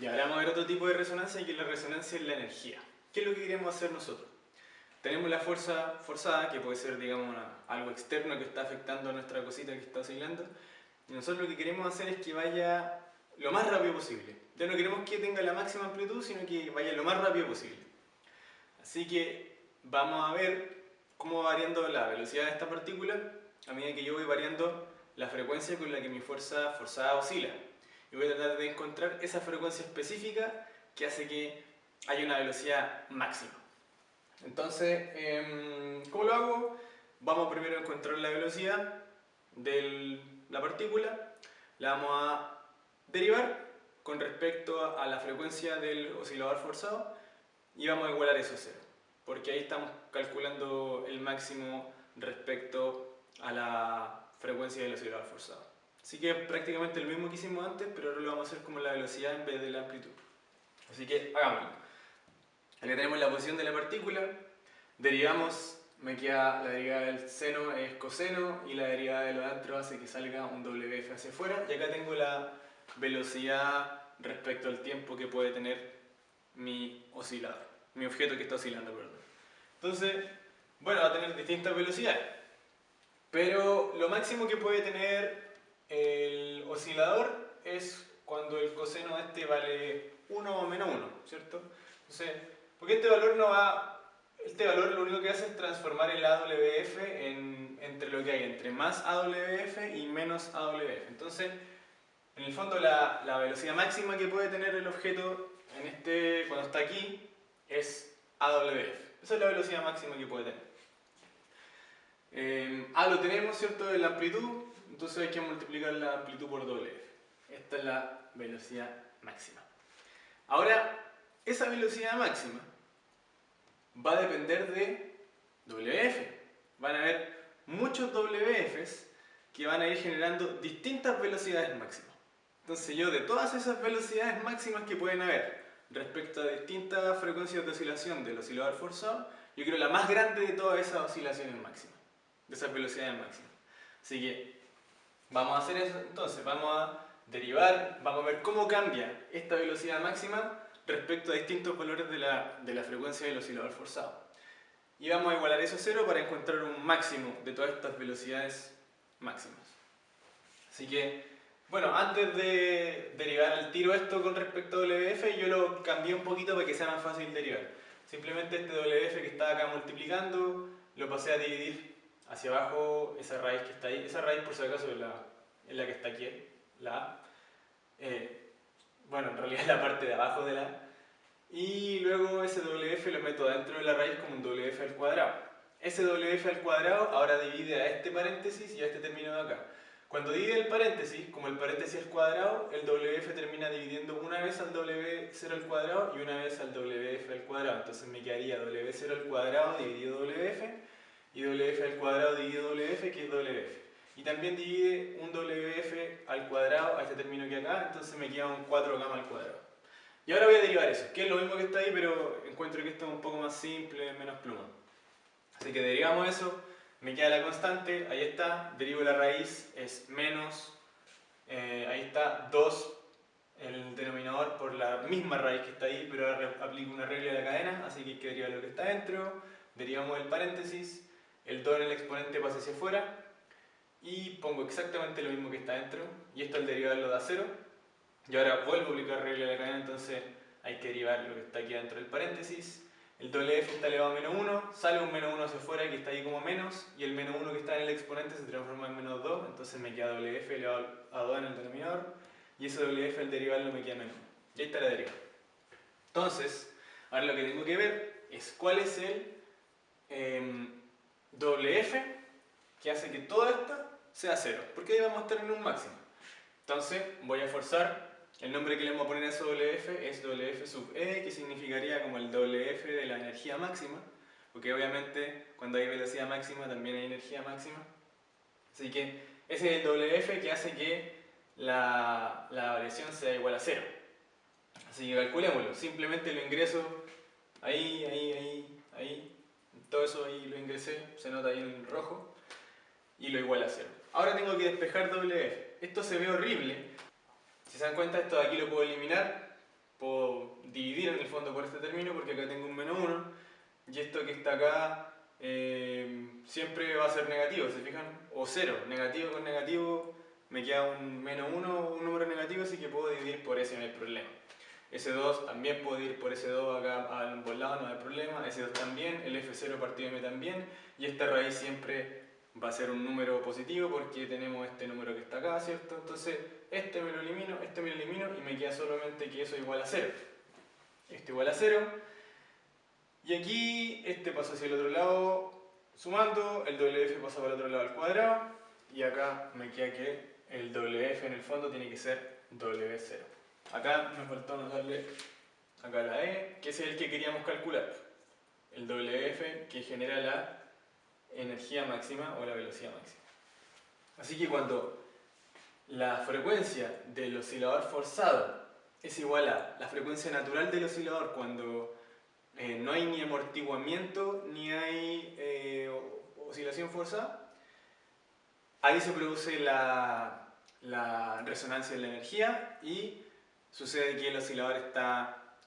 Y ahora vamos a ver otro tipo de resonancia, que es la resonancia en la energía. ¿Qué es lo que queremos hacer nosotros? Tenemos la fuerza forzada, que puede ser, digamos, algo externo que está afectando a nuestra cosita que está oscilando. Y nosotros lo que queremos hacer es que vaya lo más rápido posible. Ya no queremos que tenga la máxima amplitud, sino que vaya lo más rápido posible. Así que vamos a ver cómo va variando la velocidad de esta partícula a medida que yo voy variando la frecuencia con la que mi fuerza forzada oscila. Y voy a tratar de encontrar esa frecuencia específica que hace que haya una velocidad máxima. Entonces, ¿cómo lo hago? Vamos primero a encontrar la velocidad de la partícula, la vamos a derivar con respecto a la frecuencia del oscilador forzado y vamos a igualar eso a cero, porque ahí estamos calculando el máximo respecto a la frecuencia del oscilador forzado. Así que es prácticamente lo mismo que hicimos antes, pero ahora lo vamos a hacer como la velocidad en vez de la amplitud. Así que hagámoslo. Aquí tenemos la posición de la partícula, derivamos, me queda la derivada del seno es coseno y la derivada de lo de adentro hace que salga un WF hacia afuera, y acá tengo la velocidad respecto al tiempo que puede tener mi oscilador, mi objeto que está oscilando, perdón. Entonces, bueno, va a tener distintas velocidades, pero lo máximo que puede tener el oscilador es cuando el coseno de este vale 1 o menos 1, ¿cierto? Entonces, porque este valor no va... Este valor lo único que hace es transformar el AWF entre lo que hay entre más AWF y menos AWF. Entonces, en el fondo la velocidad máxima que puede tener el objeto cuando está aquí es AWF. Esa es la velocidad máxima que puede tener. A lo tenemos, ¿cierto?, de la amplitud, entonces hay que multiplicar la amplitud por WF. Esta es la velocidad máxima. Ahora, esa velocidad máxima va a depender de WF. Van a haber muchos WFs que van a ir generando distintas velocidades máximas. Entonces yo, de todas esas velocidades máximas que pueden haber respecto a distintas frecuencias de oscilación del oscilador forzado, yo quiero la más grande de todas esas oscilaciones máximas, de esas velocidades máximas. Así que vamos a hacer eso entonces, vamos a derivar, vamos a ver cómo cambia esta velocidad máxima respecto a distintos valores de la frecuencia del oscilador forzado. Y vamos a igualar eso a cero para encontrar un máximo de todas estas velocidades máximas. Así que, bueno, antes de derivar al tiro esto con respecto a WF, yo lo cambié un poquito para que sea más fácil derivar. Simplemente este WF que está acá multiplicando, lo pasé a dividir hacia abajo esa raíz que está ahí. Esa raíz, por si acaso, es la que está aquí, la A. Bueno, en realidad es la parte de abajo de la A. Y luego ese WF lo meto dentro de la raíz como un WF al cuadrado. Ese WF al cuadrado ahora divide a este paréntesis y a este término de acá. Cuando divide el paréntesis, como el paréntesis es cuadrado, el WF termina dividiendo una vez al W0 al cuadrado y una vez al WF al cuadrado. Entonces me quedaría W0 al cuadrado dividido WF y WF al cuadrado dividido WF, que es WF. Y también divide un WF al cuadrado a este término que acá, entonces me queda un 4 gamma al cuadrado. Y ahora voy a derivar eso, que es lo mismo que está ahí, pero encuentro que esto es un poco más simple, menos pluma. Así que derivamos eso, me queda la constante, ahí está, derivo la raíz, es menos, ahí está, 2 en el denominador por la misma raíz que está ahí, pero ahora aplico una regla de la cadena, así que hay que derivar lo que está dentro, derivamos el paréntesis, el 2 en el exponente pasa hacia afuera, y pongo exactamente lo mismo que está dentro, y esto al derivarlo da 0, y ahora vuelvo a aplicar regla de la cadena, entonces hay que derivar lo que está aquí dentro del paréntesis, el WF está elevado a menos 1, sale un menos 1 hacia afuera que está ahí como menos, y el menos 1 que está en el exponente se transforma en menos 2, entonces me queda WF elevado a 2 en el denominador, y ese WF al derivarlo me queda menos 1, y ahí está la derivada. Entonces, ahora lo que tengo que ver es cuál es el WF que hace que todo esto sea 0, porque ahí vamos a estar en un máximo. Entonces voy a forzar, el nombre que le vamos a poner a ese WF es WF sub E, que significaría como el WF de la energía máxima, porque obviamente cuando hay velocidad máxima también hay energía máxima. Así que ese es el WF que hace que la variación sea igual a 0. Así que calculémoslo, simplemente lo ingreso ahí, todo eso ahí lo ingresé, se nota ahí en rojo, y lo iguala a 0. Ahora tengo que despejar WF. Esto se ve horrible. Si se dan cuenta, esto de aquí lo puedo eliminar fondo por este término porque acá tengo un -1 y esto que está acá siempre va a ser negativo, ¿se fijan? O 0, negativo con negativo me queda un -1, un número negativo, así que puedo dividir por ese, no hay problema. S2 también puedo dividir por S2 acá a ambos lados, no hay problema. S2 también, el F0 partido M también, y esta raíz siempre va a ser un número positivo porque tenemos este número que está acá, ¿cierto? Entonces este me lo elimino, este me lo elimino y me queda solamente que eso igual a 0. Esto igual a 0. Y aquí este pasa hacia el otro lado sumando, el WF pasa para el otro lado al cuadrado y acá me queda que el WF en el fondo tiene que ser W0. Acá me faltó anotarle acá la E, que es el que queríamos calcular. El WF que genera la energía máxima o la velocidad máxima. Así que cuando la frecuencia del oscilador forzado es igual a la frecuencia natural del oscilador cuando no hay ni amortiguamiento ni hay oscilación forzada, ahí se produce la resonancia de la energía y sucede que el oscilador está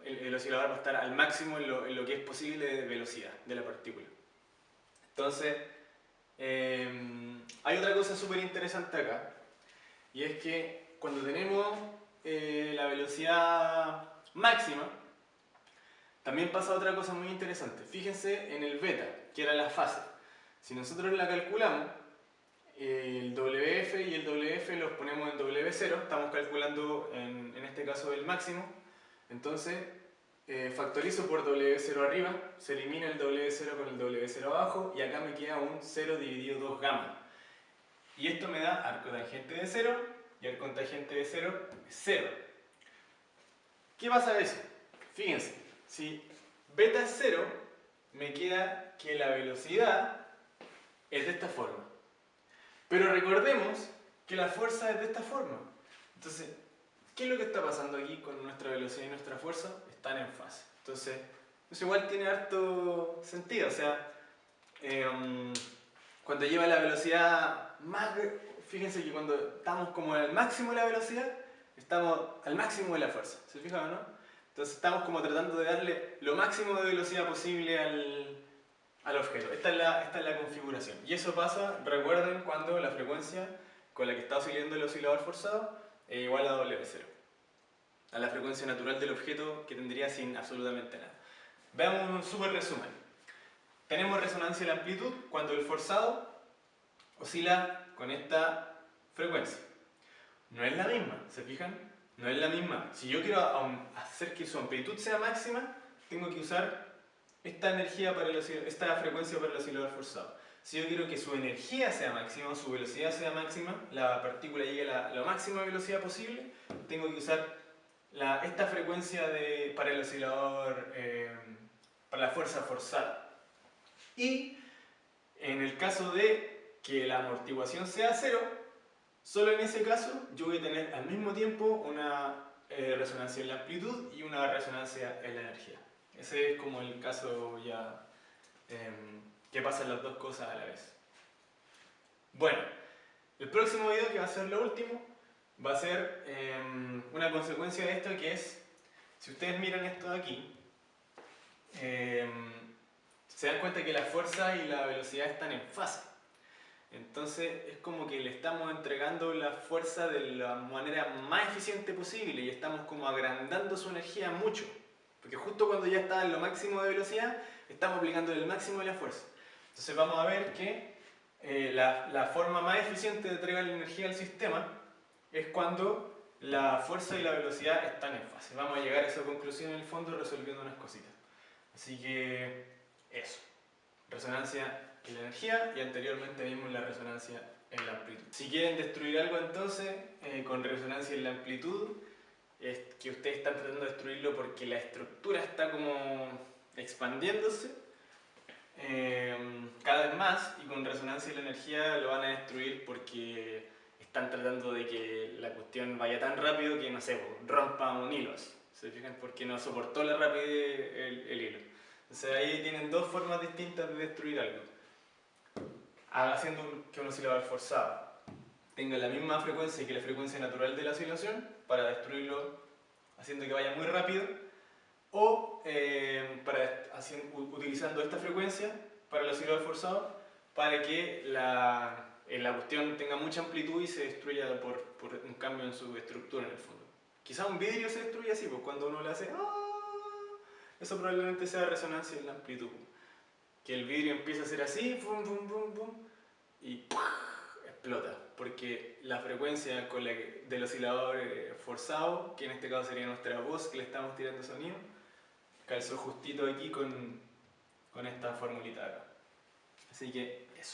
el oscilador va a estar al máximo en lo que es posible de velocidad de la partícula. Entonces, hay otra cosa súper interesante acá, y es que cuando tenemos la velocidad máxima, también pasa otra cosa muy interesante. Fíjense en el beta, que era la fase. Si nosotros la calculamos, el WF y el WF los ponemos en W0, estamos calculando en este caso el máximo, entonces factorizo por W0 arriba, se elimina el W0 con el W0 abajo y acá me queda un 0 dividido 2 gamma. Y esto me da arco tangente de 0 y arco tangente de 0 es 0. ¿Qué pasa de eso? Fíjense, si beta es 0, me queda que la velocidad es de esta forma. Pero recordemos que la fuerza es de esta forma. Entonces, ¿qué es lo que está pasando aquí con nuestra velocidad y nuestra fuerza? Están en fase. Entonces, eso igual tiene harto sentido. O sea, cuando lleva la velocidad más... Fíjense que cuando estamos como al máximo de la velocidad, estamos al máximo de la fuerza. ¿Se fijan o no? Entonces estamos como tratando de darle lo máximo de velocidad posible al objeto. Esta es la configuración. Y eso pasa, recuerden, cuando la frecuencia con la que está oscilando el oscilador forzado es igual a W0. A la frecuencia natural del objeto que tendría sin absolutamente nada. Veamos un súper resumen. Tenemos resonancia de la amplitud cuando el forzado oscila con esta frecuencia. No es la misma, ¿se fijan? No es la misma. Si yo quiero hacer que su amplitud sea máxima, tengo que usar esta energía para esta frecuencia para el oscilador forzado. Si yo quiero que su energía sea máxima, su velocidad sea máxima, la partícula llegue a la máxima velocidad posible, tengo que usar esta frecuencia para el oscilador, para la fuerza forzada. Y en el caso de que la amortiguación sea 0, solo en ese caso yo voy a tener al mismo tiempo una resonancia en la amplitud y una resonancia en la energía. Ese es como el caso ya que pasan las dos cosas a la vez. Bueno, el próximo video, que va a ser lo último, va a ser una consecuencia de esto, que es, si ustedes miran esto de aquí, se dan cuenta que la fuerza y la velocidad están en fase. Entonces es como que le estamos entregando la fuerza de la manera más eficiente posible y estamos como agrandando su energía mucho. Porque justo cuando ya está en lo máximo de velocidad, estamos aplicando el máximo de la fuerza. Entonces vamos a ver que la forma más eficiente de entregar la energía al sistema es cuando la fuerza y la velocidad están en fase. Vamos a llegar a esa conclusión en el fondo resolviendo unas cositas. Así que eso. Resonancia en la energía y anteriormente vimos la resonancia en la amplitud. Si quieren destruir algo entonces con resonancia en la amplitud, es que ustedes están tratando de destruirlo porque la estructura está como expandiéndose cada vez más, y con resonancia en la energía lo van a destruir porque están tratando de que la cuestión vaya tan rápido que, no sé, rompa un hilo. ¿Se fijan? Porque no soportó la rapidez el hilo. Entonces ahí tienen dos formas distintas de destruir algo. Haciendo que un oscilador forzado tenga la misma frecuencia que la frecuencia natural de la oscilación para destruirlo haciendo que vaya muy rápido, o utilizando esta frecuencia para el oscilador forzado para que la cuestión tenga mucha amplitud y se destruya por un cambio en su estructura en el fondo. Quizá un vidrio se destruye así, pues cuando uno le hace eso probablemente sea resonancia en la amplitud. Que el vidrio empieza a ser así, bum, bum, bum, bum, y ¡puf! Explota. Porque la frecuencia del oscilador forzado, que en este caso sería nuestra voz que le estamos tirando sonido, calzó justito aquí con esta formulita acá. Así que eso.